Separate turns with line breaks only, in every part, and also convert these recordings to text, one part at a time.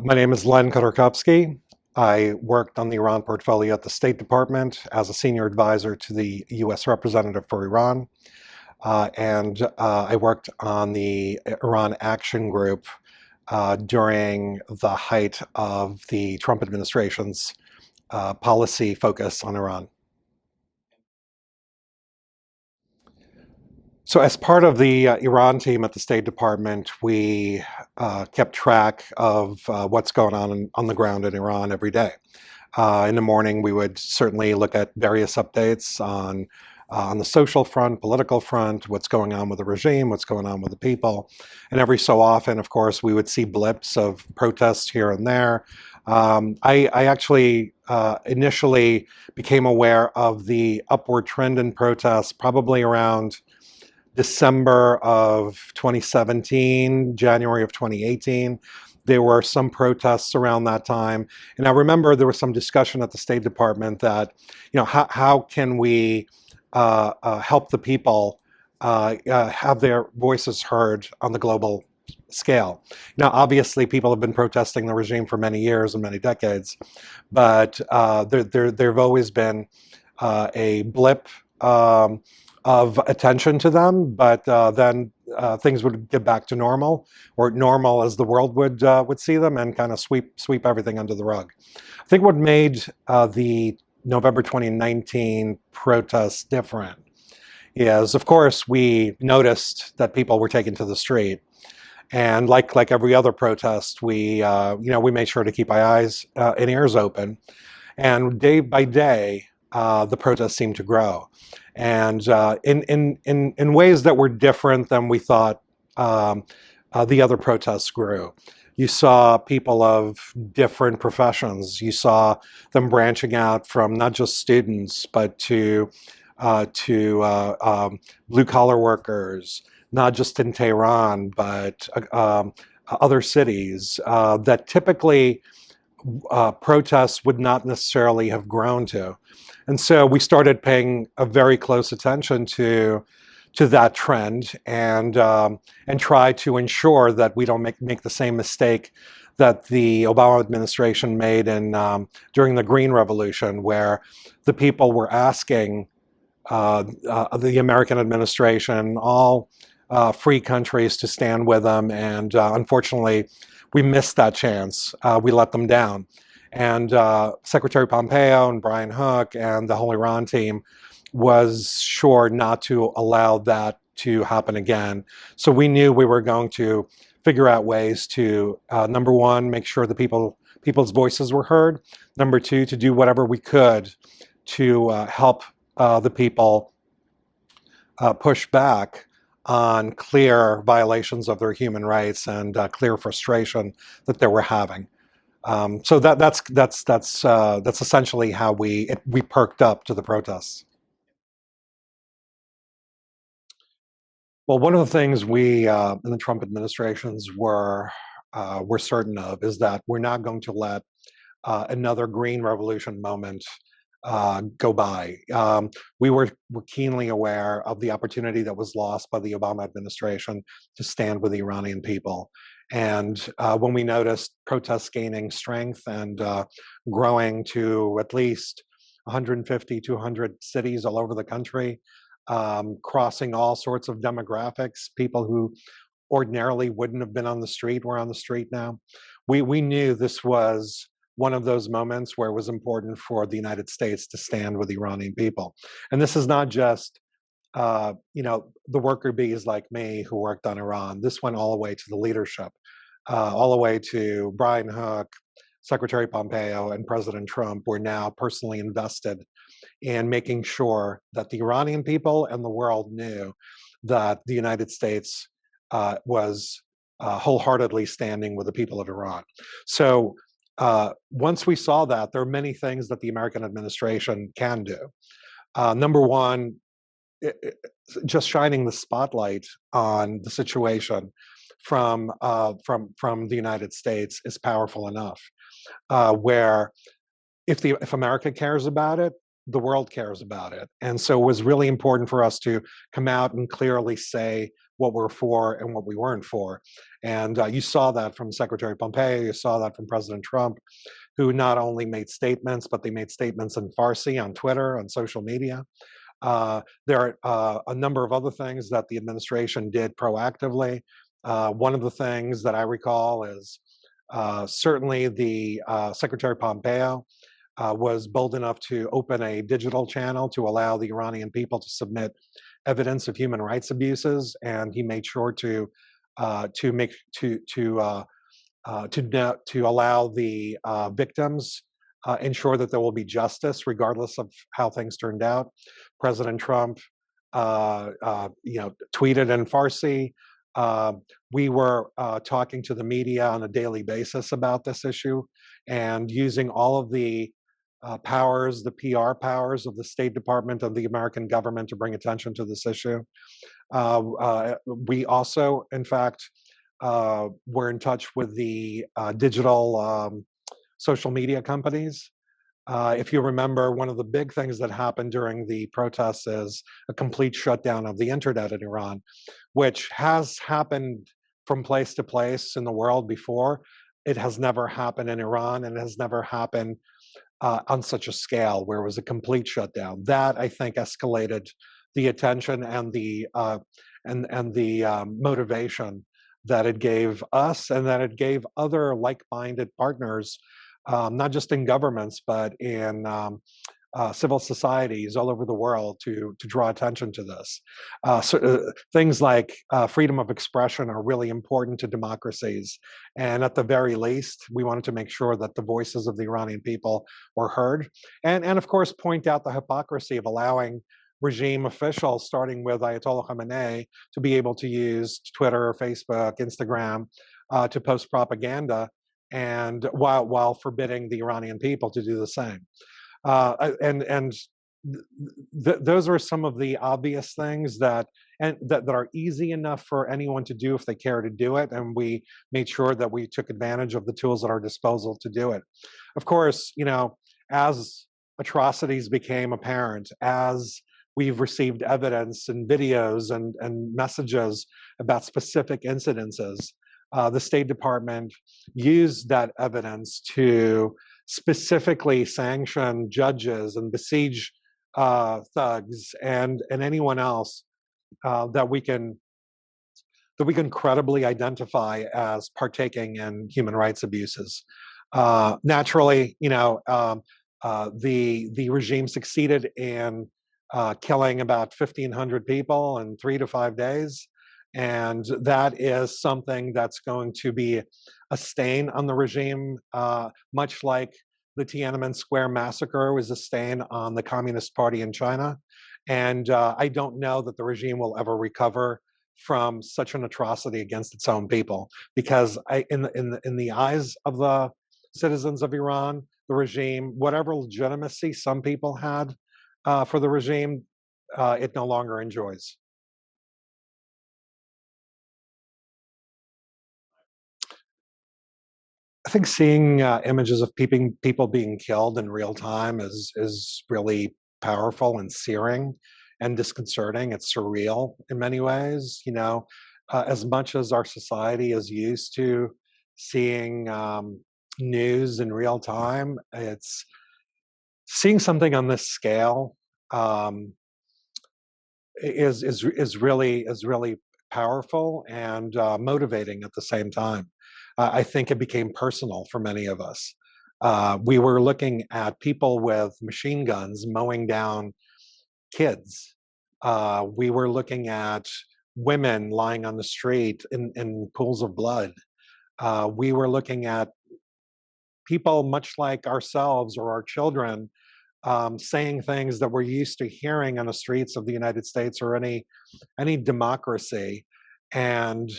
My name is Len Khodorkovsky. I worked on the Iran portfolio at the State Department as a senior advisor to the U.S. representative for Iran. I worked on the Iran Action Group during the height of the Trump administration's policy focus on Iran. So as part of the Iran team at the State Department, we kept track of what's going on the ground in Iran every day. In the morning, we would certainly look at various updates on the social front, political front, what's going on with the regime, what's going on with the people. And every so often, of course, we would see blips of protests here and there. I actually initially became aware of the upward trend in protests probably around December of 2017, January of 2018. There were some protests around that time. And I remember there was some discussion at the State Department that, how can we help the people have their voices heard on the global scale. Now, obviously, people have been protesting the regime for many years and many decades, but there have always been a blip of attention to them, but then things would get back to normal, or normal as the world would see them, and kind of sweep everything under the rug. I think what made the November 2019 protests different is, of course, we noticed that people were taken to the street, and like every other protest, we made sure to keep our eyes and ears open, and day by day, the protests seemed to grow. And in ways that were different than we thought the other protests grew. You saw people of different professions. You saw them branching out from not just students, but to blue-collar workers, not just in Tehran, but other cities that typically protests would not necessarily have grown to. And so we started paying a very close attention to that trend and try to ensure that we don't make the same mistake that the Obama administration made during the Green Revolution, where the people were asking the American administration, all free countries, to stand with them, and unfortunately, we missed that chance. We let them down. And Secretary Pompeo and Brian Hook and the whole Iran team was sure not to allow that to happen again. So we knew we were going to figure out ways to, number one, make sure the people's voices were heard. Number two, to do whatever we could to help the people push back on clear violations of their human rights and clear frustration that they were having. So that's essentially how we perked up to the protests. Well, one of the things we in the Trump administrations were certain of is that we're not going to let another green revolution moment go by. We were keenly aware of the opportunity that was lost by the Obama administration to stand with the Iranian people. And when we noticed protests gaining strength and growing to at least 150, 200 cities all over the country, crossing all sorts of demographics, people who ordinarily wouldn't have been on the street were on the street now. We knew this was one of those moments where it was important for the United States to stand with the Iranian people. And this is not just the worker bees like me who worked on Iran. This went all the way to the leadership, all the way to Brian Hook, Secretary Pompeo, and President Trump were now personally invested in making sure that the Iranian people and the world knew that the United States was wholeheartedly standing with the people of Iran. So once we saw that, there are many things that the American administration can do. Number one, just shining the spotlight on the situation from the United States is powerful enough. Where if America cares about it, the world cares about it. And so it was really important for us to come out and clearly say what we're for and what we weren't for. And you saw that from Secretary Pompeo, you saw that from President Trump, who not only made statements, but they made statements in Farsi on Twitter, on social media. There are a number of other things that the administration did proactively. One of the things that I recall is certainly the Secretary Pompeo was bold enough to open a digital channel to allow the Iranian people to submit evidence of human rights abuses, and he made sure to make to allow the victims ensure that there will be justice regardless of how things turned out. President Trump, tweeted in Farsi. Uh, we were talking to the media on a daily basis about this issue and using all of the powers, the PR powers of the State Department of the American government to bring attention to this issue. We also, in fact, were in touch with the digital social media companies. If you remember, one of the big things that happened during the protests is a complete shutdown of the internet in Iran, which has happened from place to place in the world before. It has never happened in Iran, and it has never happened on such a scale where it was a complete shutdown. That, I think, escalated the attention and the motivation that it gave us and that it gave other like-minded partners, not just in governments, but in civil societies all over the world to draw attention to this. Things like freedom of expression are really important to democracies. And at the very least, we wanted to make sure that the voices of the Iranian people were heard. And of course, point out the hypocrisy of allowing regime officials, starting with Ayatollah Khamenei, to be able to use Twitter, Facebook, Instagram to post propaganda, and while forbidding the Iranian people to do the same. Those are some of the obvious things that are easy enough for anyone to do if they care to do it, and we made sure that we took advantage of the tools at our disposal to do it. Of course, as atrocities became apparent, as we've received evidence and videos and messages about specific incidences, the State Department used that evidence to specifically sanction judges and besiege thugs and anyone else that we can credibly identify as partaking in human rights abuses. Naturally, the regime succeeded in killing about 1,500 people in 3 to 5 days. And that is something that's going to be a stain on the regime, much like the Tiananmen Square massacre was a stain on the Communist Party in China. And I don't know that the regime will ever recover from such an atrocity against its own people, because in the eyes of the citizens of Iran, the regime, whatever legitimacy some people had for the regime, it no longer enjoys. I think seeing images of people being killed in real time is really powerful and searing and disconcerting. It's surreal in many ways. As much as our society is used to seeing news in real time, it's seeing something on this scale is really powerful and motivating at the same time. I think it became personal for many of us. We were looking at people with machine guns mowing down kids. We were looking at women lying on the street in pools of blood. We were looking at people much like ourselves or our children saying things that we're used to hearing on the streets of the United States or any democracy, and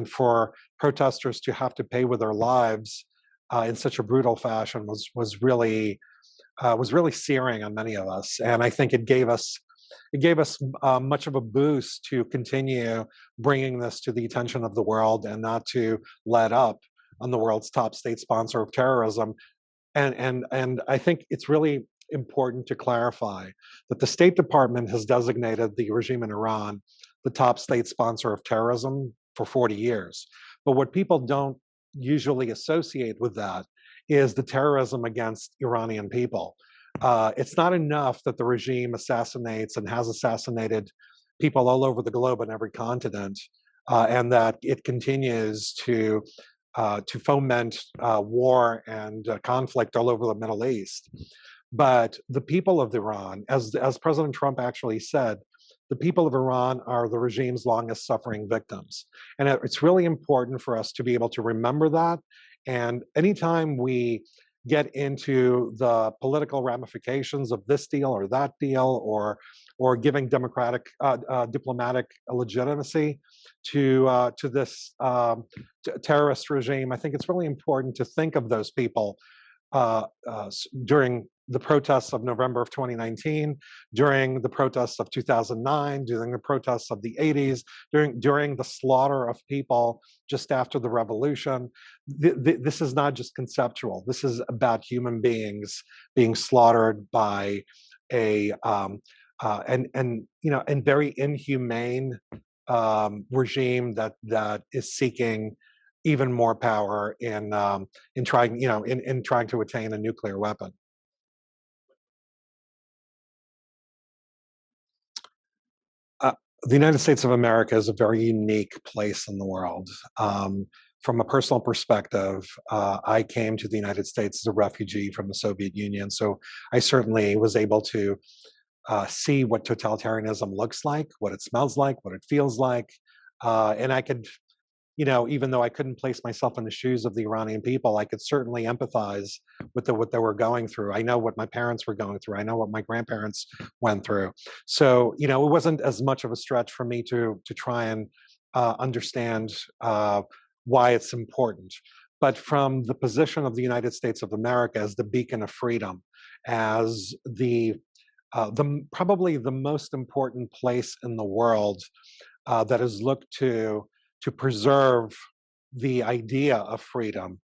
for protesters to have to pay with their lives in such a brutal fashion was really searing on many of us, and I think it gave us much of a boost to continue bringing this to the attention of the world and not to let up on the world's top state sponsor of terrorism. And I think it's really important to clarify that the State Department has designated the regime in Iran the top state sponsor of terrorism for 40 years. But what people don't usually associate with that is the terrorism against Iranian people. It's not enough that the regime assassinates and has assassinated people all over the globe on every continent, and that it continues to foment war and conflict all over the Middle East. But the people of Iran, as President Trump actually said, the people of Iran are the regime's longest suffering victims. And it's really important for us to be able to remember that. And anytime we get into the political ramifications of this deal or that deal, or giving democratic diplomatic legitimacy to this terrorist regime, I think it's really important to think of those people during the protests of November of 2019, during the protests of 2009, during the protests of the 80s, during the slaughter of people just after the revolution. This is not just conceptual. This is about human beings being slaughtered by a and very inhumane regime that is seeking even more power in trying in trying to attain a nuclear weapon. Uh, the United States of America is a very unique place in the world. From a personal perspective, I came to the United States as a refugee from the Soviet Union, so I certainly was able to see what totalitarianism looks like, what it smells like, what it feels like, and I could, even though I couldn't place myself in the shoes of the Iranian people, I could certainly empathize with what they were going through. I know what my parents were going through. I know what my grandparents went through. So, it wasn't as much of a stretch for me to try and understand why it's important. But from the position of the United States of America as the beacon of freedom, as the probably the most important place in the world that is looked to preserve the idea of freedom,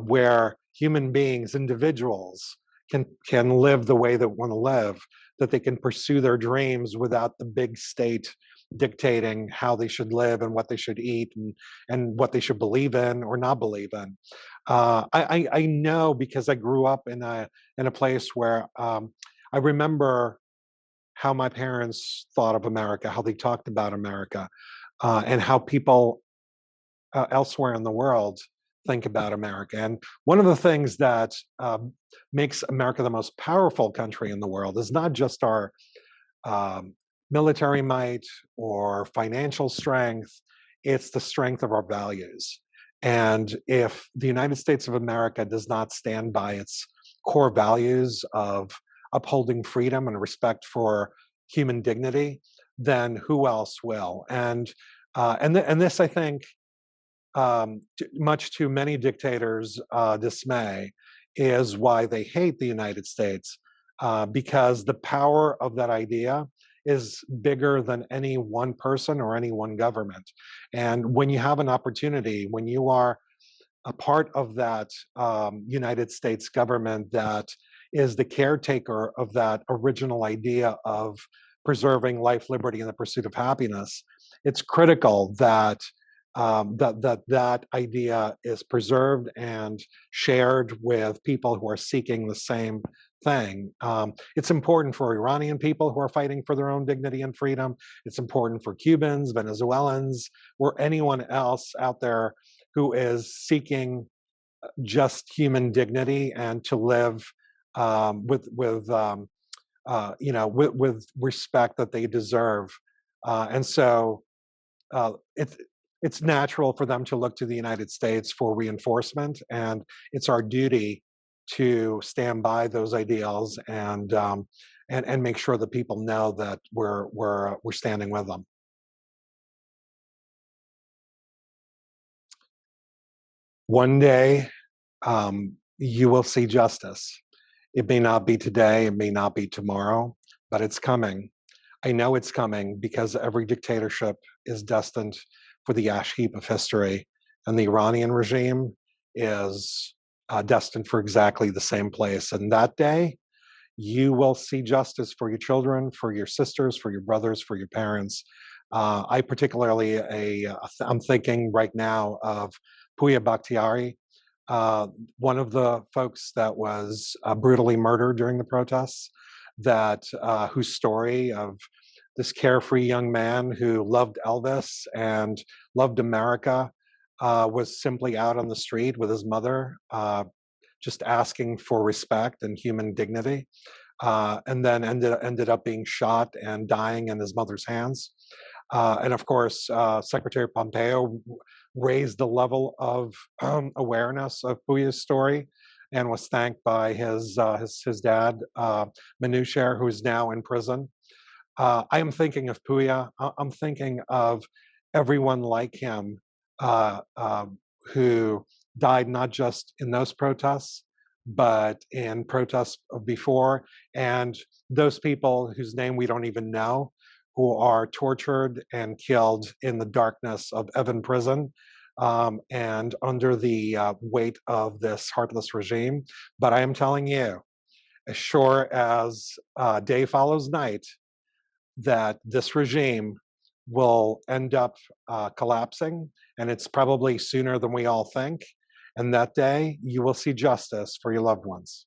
where human beings, individuals, can live the way they want to live, that they can pursue their dreams without the big state dictating how they should live and what they should eat and what they should believe in or not believe in. I know because I grew up in a place where I remember how my parents thought of America, how they talked about America, and how people elsewhere in the world think about America. And one of the things that makes America the most powerful country in the world is not just our military might or financial strength, it's the strength of our values. And if the United States of America does not stand by its core values of upholding freedom and respect for human dignity, then who else will? And this, I think, much to many dictators' dismay, is why they hate the United States, because the power of that idea is bigger than any one person or any one government. And when you have an opportunity, when you are a part of that United States government that is the caretaker of that original idea of preserving life, liberty, and the pursuit of happiness, it's critical that that idea is preserved and shared with people who are seeking the same thing. It's important for Iranian people who are fighting for their own dignity and freedom. It's important for Cubans, Venezuelans, or anyone else out there who is seeking just human dignity and to live with respect that they deserve. And so it's natural for them to look to the United States for reinforcement, and it's our duty to stand by those ideals and make sure that people know that we're standing with them. One day, you will see justice. It may not be today, it may not be tomorrow, but it's coming. I know it's coming because every dictatorship is destined for the ash heap of history, and the Iranian regime is destined for exactly the same place. And that day you will see justice for your children, for your sisters, for your brothers, for your parents. I particularly, I'm thinking right now of Puya Bakhtiari, uh, one of the folks that was brutally murdered during the protests, that whose story of this carefree young man who loved Elvis and loved America was simply out on the street with his mother, just asking for respect and human dignity, and then ended up being shot and dying in his mother's hands. And of course, Secretary Pompeo raised the level of awareness of Puya's story, and was thanked by his dad, Manoucher, who is now in prison. I am thinking of Puya. I'm thinking of everyone like him, who died not just in those protests, but in protests before, and those people whose name we don't even know, who are tortured and killed in the darkness of Evin prison, and under the weight of this heartless regime. But I am telling you, as sure as day follows night, that this regime will end up collapsing, and it's probably sooner than we all think. And that day, you will see justice for your loved ones.